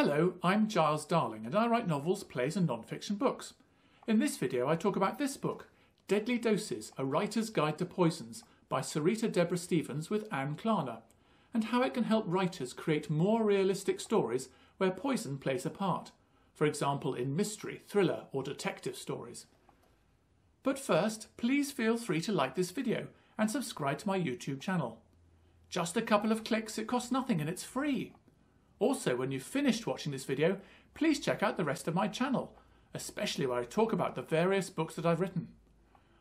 Hello, I'm Giles Darling and I write novels, plays and non-fiction books. In this video I talk about this book, Deadly Doses, A Writer's Guide to Poisons by Serita Deborah Stevens with Anne Klarner, and how it can help writers create more realistic stories where poison plays a part, for example in mystery, thriller or detective stories. But first, please feel free to like this video and subscribe to my YouTube channel. Just a couple of clicks, it costs nothing and it's free. Also, when you've finished watching this video, please check out the rest of my channel, especially where I talk about the various books that I've written.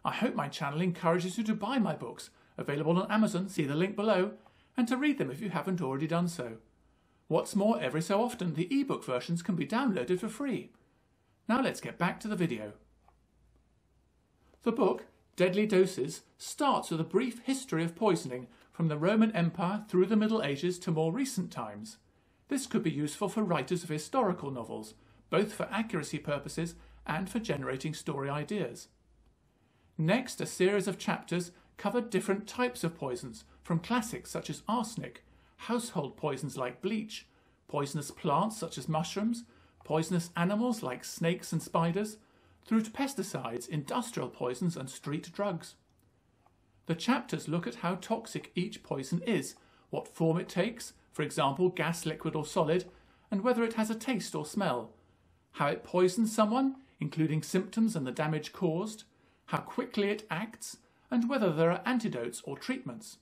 I hope my channel encourages you to buy my books, available on Amazon, see the link below, and to read them if you haven't already done so. What's more, every so often the ebook versions can be downloaded for free. Now let's get back to the video. The book, Deadly Doses, starts with a brief history of poisoning from the Roman Empire through the Middle Ages to more recent times. This could be useful for writers of historical novels, both for accuracy purposes and for generating story ideas. Next, a series of chapters cover different types of poisons, from classics such as arsenic, household poisons like bleach, poisonous plants such as mushrooms, poisonous animals like snakes and spiders, through to pesticides, industrial poisons and street drugs. The chapters look at how toxic each poison is, what form it takes, for example gas, liquid or solid, and whether it has a taste or smell, how it poisons someone, including symptoms and the damage caused, how quickly it acts, and whether there are antidotes or treatments.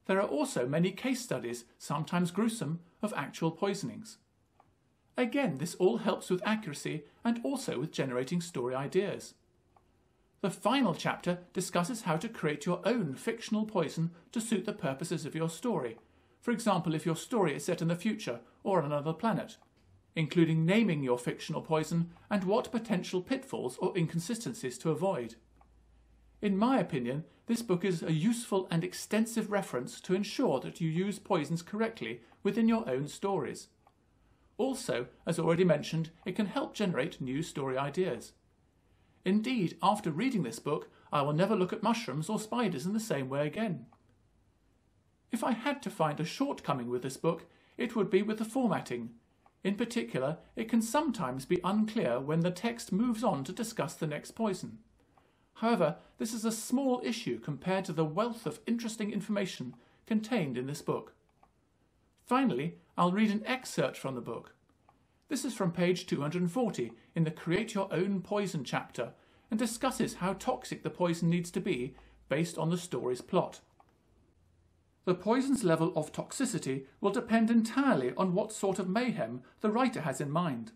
There are also many case studies, sometimes gruesome, of actual poisonings. Again, this all helps with accuracy and also with generating story ideas. The final chapter discusses how to create your own fictional poison to suit the purposes of your story. For example, if your story is set in the future or on another planet, including naming your fictional poison and what potential pitfalls or inconsistencies to avoid. In my opinion, this book is a useful and extensive reference to ensure that you use poisons correctly within your own stories. Also, as already mentioned, it can help generate new story ideas. Indeed, after reading this book, I will never look at mushrooms or spiders in the same way again. If I had to find a shortcoming with this book, it would be with the formatting. In particular, it can sometimes be unclear when the text moves on to discuss the next poison. However, this is a small issue compared to the wealth of interesting information contained in this book. Finally, I'll read an excerpt from the book. This is from page 240 in the Create Your Own Poison chapter and discusses how toxic the poison needs to be based on the story's plot. The poison's level of toxicity will depend entirely on what sort of mayhem the writer has in mind.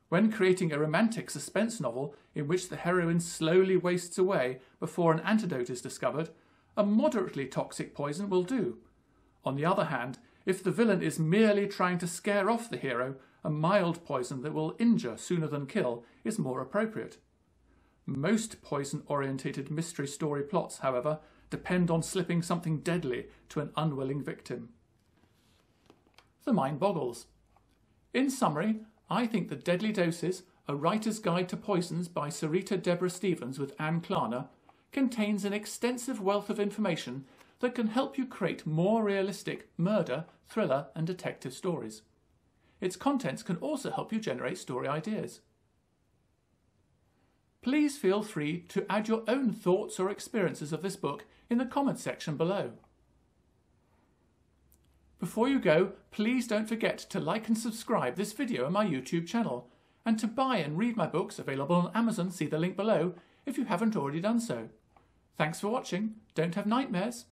When creating a romantic suspense novel in which the heroine slowly wastes away before an antidote is discovered, a moderately toxic poison will do. On the other hand, if the villain is merely trying to scare off the hero, a mild poison that will injure sooner than kill is more appropriate. Most poison-orientated mystery story plots, however, depend on slipping something deadly to an unwilling victim. The mind boggles. In summary, I think that Deadly Doses, A Writer's Guide to Poisons by Serita Deborah Stevens with Anne Klarner, contains an extensive wealth of information that can help you create more realistic murder, thriller and detective stories. Its contents can also help you generate story ideas. Please feel free to add your own thoughts or experiences of this book in the comments section below. Before you go, please don't forget to like and subscribe this video on my YouTube channel, and to buy and read my books available on Amazon, see the link below, if you haven't already done so. Thanks for watching, don't have nightmares.